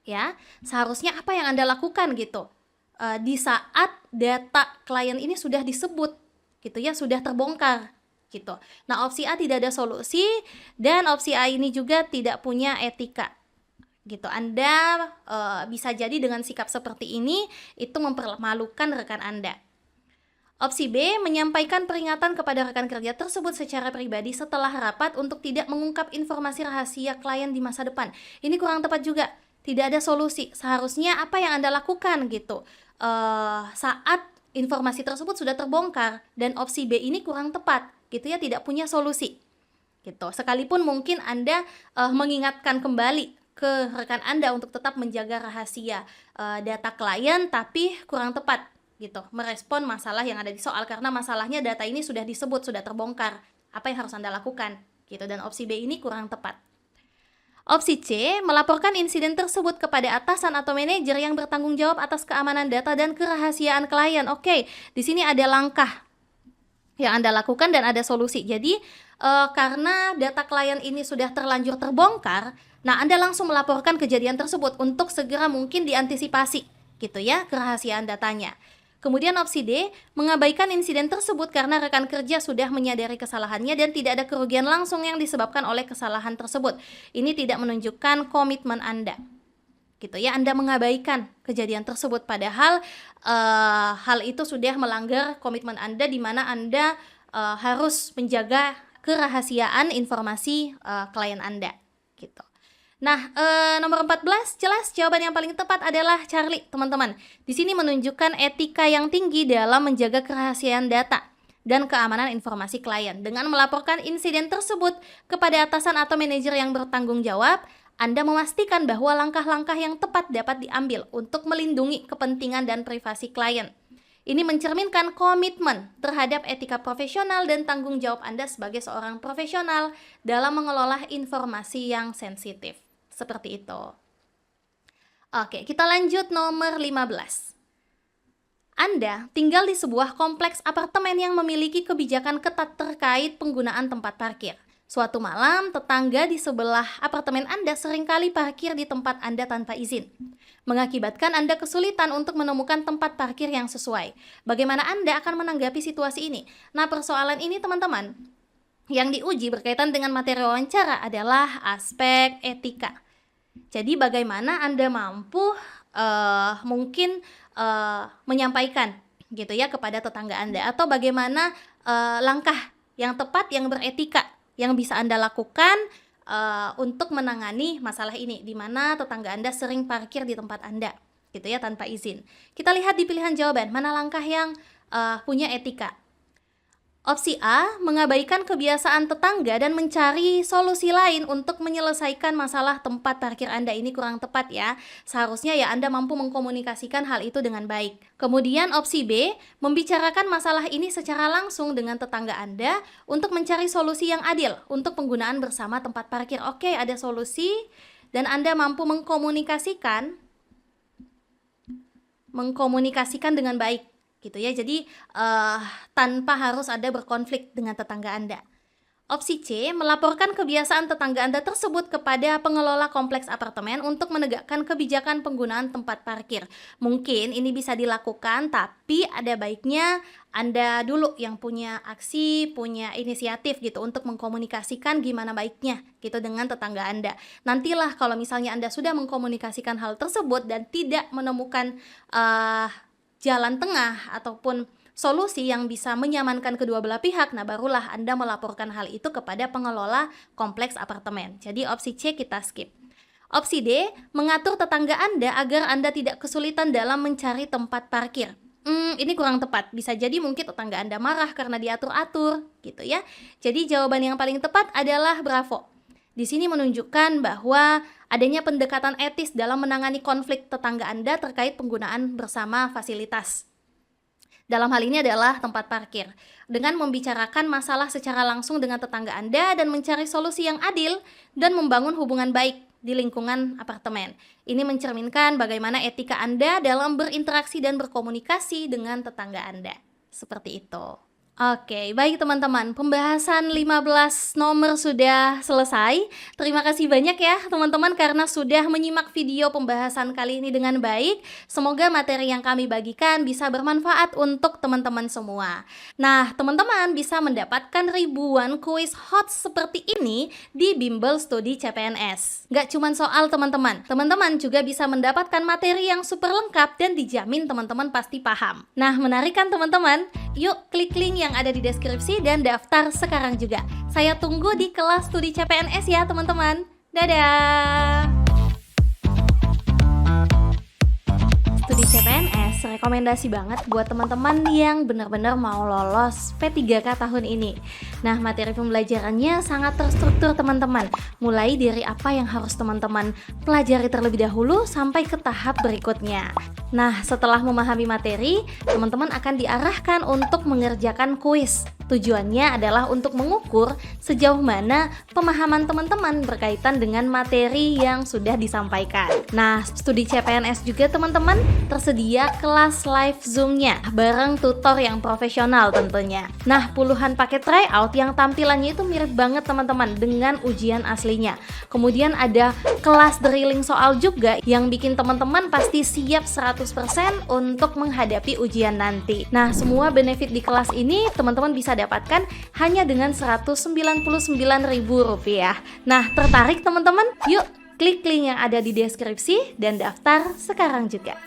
Ya, seharusnya apa yang Anda lakukan gitu? Di saat data klien ini sudah disebut, gitu ya, sudah terbongkar, gitu. Nah, opsi A tidak ada solusi dan opsi A ini juga tidak punya etika. Gitu. Anda bisa jadi dengan sikap seperti ini itu mempermalukan rekan Anda. Opsi B, menyampaikan peringatan kepada rekan kerja tersebut secara pribadi setelah rapat untuk tidak mengungkap informasi rahasia klien di masa depan. Ini kurang tepat juga. Tidak ada solusi. Seharusnya apa yang Anda lakukan gitu saat informasi tersebut sudah terbongkar, dan opsi B ini kurang tepat gitu ya, tidak punya solusi gitu. Sekalipun mungkin Anda mengingatkan kembali ke rekan Anda untuk tetap menjaga rahasia data klien, tapi kurang tepat gitu merespon masalah yang ada di soal, karena masalahnya data ini sudah disebut, sudah terbongkar. Apa yang harus Anda lakukan gitu, dan opsi B ini kurang tepat. Opsi C, melaporkan insiden tersebut kepada atasan atau manajer yang bertanggung jawab atas keamanan data dan kerahasiaan klien. Oke, di sini ada langkah yang Anda lakukan dan ada solusi. Jadi karena data klien ini sudah terlanjur terbongkar, Nah, Anda langsung melaporkan kejadian tersebut untuk segera mungkin diantisipasi, gitu ya, kerahasiaan datanya. Kemudian opsi D, mengabaikan insiden tersebut karena rekan kerja sudah menyadari kesalahannya dan tidak ada kerugian langsung yang disebabkan oleh kesalahan tersebut. Ini tidak menunjukkan komitmen Anda. Gitu ya, Anda mengabaikan kejadian tersebut padahal hal itu sudah melanggar komitmen Anda di mana Anda harus menjaga kerahasiaan informasi klien Anda, gitu. Nah, nomor 14, jelas jawaban yang paling tepat adalah Charlie, teman-teman. Di sini menunjukkan etika yang tinggi dalam menjaga kerahasiaan data dan keamanan informasi klien. Dengan melaporkan insiden tersebut kepada atasan atau manajer yang bertanggung jawab, Anda memastikan bahwa langkah-langkah yang tepat dapat diambil untuk melindungi kepentingan dan privasi klien. Ini mencerminkan komitmen terhadap etika profesional dan tanggung jawab Anda sebagai seorang profesional dalam mengelola informasi yang sensitif. Seperti itu. Oke, kita lanjut nomor 15. Anda tinggal di sebuah kompleks apartemen yang memiliki kebijakan ketat terkait penggunaan tempat parkir. Suatu malam, tetangga di sebelah apartemen Anda seringkali parkir di tempat Anda tanpa izin, mengakibatkan Anda kesulitan untuk menemukan tempat parkir yang sesuai. Bagaimana Anda akan menanggapi situasi ini? Nah, persoalan ini teman-teman, yang diuji berkaitan dengan materi wawancara adalah aspek etika. Jadi bagaimana Anda mampu mungkin menyampaikan gitu ya kepada tetangga Anda, atau bagaimana langkah yang tepat yang beretika yang bisa Anda lakukan untuk menangani masalah ini di mana tetangga Anda sering parkir di tempat Anda gitu ya tanpa izin. Kita lihat di pilihan jawaban mana langkah yang punya etika. Opsi A, mengabaikan kebiasaan tetangga dan mencari solusi lain untuk menyelesaikan masalah tempat parkir Anda. Ini kurang tepat ya. Seharusnya ya Anda mampu mengkomunikasikan hal itu dengan baik. Kemudian opsi B, membicarakan masalah ini secara langsung dengan tetangga Anda untuk mencari solusi yang adil untuk penggunaan bersama tempat parkir. Oke, ada solusi dan Anda mampu mengkomunikasikan dengan baik. Gitu ya, jadi tanpa harus ada berkonflik dengan tetangga Anda. Opsi C, melaporkan kebiasaan tetangga Anda tersebut kepada pengelola kompleks apartemen untuk menegakkan kebijakan penggunaan tempat parkir. Mungkin ini bisa dilakukan, tapi ada baiknya Anda dulu yang punya aksi, punya inisiatif gitu untuk mengkomunikasikan gimana baiknya gitu dengan tetangga Anda. Nantilah kalau misalnya Anda sudah mengkomunikasikan hal tersebut dan tidak menemukan jalan tengah ataupun solusi yang bisa menyamankan kedua belah pihak, nah barulah Anda melaporkan hal itu kepada pengelola kompleks apartemen. Jadi opsi C kita skip. Opsi D, mengatur tetangga Anda agar Anda tidak kesulitan dalam mencari tempat parkir. Ini kurang tepat, bisa jadi mungkin tetangga Anda marah karena diatur-atur gitu ya. Jadi jawaban yang paling tepat adalah bravo. Di sini menunjukkan bahwa adanya pendekatan etis dalam menangani konflik tetangga Anda terkait penggunaan bersama fasilitas. Dalam hal ini adalah tempat parkir. Dengan membicarakan masalah secara langsung dengan tetangga Anda dan mencari solusi yang adil dan membangun hubungan baik di lingkungan apartemen. Ini mencerminkan bagaimana etika Anda dalam berinteraksi dan berkomunikasi dengan tetangga Anda. Seperti itu. Oke, baik teman-teman, pembahasan 15 nomor sudah selesai. Terima kasih banyak ya teman-teman karena sudah menyimak video pembahasan kali ini dengan baik. Semoga materi yang kami bagikan bisa bermanfaat untuk teman-teman semua. Nah, teman-teman bisa mendapatkan ribuan kuis hot seperti ini di Bimbel Studi CPNS. Gak cuma soal teman-teman juga bisa mendapatkan materi yang super lengkap dan dijamin teman-teman pasti paham. Nah, menarik kan teman-teman? Yuk klik link yang ada di deskripsi dan daftar sekarang juga. Saya tunggu di kelas studi CPNS ya teman-teman. Dadah! Studi CPNS rekomendasi banget buat teman-teman yang benar-benar mau lolos P3K tahun ini. Nah, materi pembelajarannya sangat terstruktur teman-teman. Mulai dari apa yang harus teman-teman pelajari terlebih dahulu sampai ke tahap berikutnya. Nah, setelah memahami materi, teman-teman akan diarahkan untuk mengerjakan kuis. Tujuannya adalah untuk mengukur sejauh mana pemahaman teman-teman berkaitan dengan materi yang sudah disampaikan. Nah, studi CPNS juga teman-teman tersedia kelas live Zoom-nya bareng tutor yang profesional tentunya. Nah, puluhan paket tryout yang tampilannya itu mirip banget teman-teman dengan ujian aslinya. Kemudian ada kelas drilling soal juga yang bikin teman-teman pasti siap 100% untuk menghadapi ujian nanti. Nah, semua benefit di kelas ini teman-teman bisa dapatkan hanya dengan Rp199.000. Nah, tertarik teman-teman? Yuk, klik link yang ada di deskripsi dan daftar sekarang juga.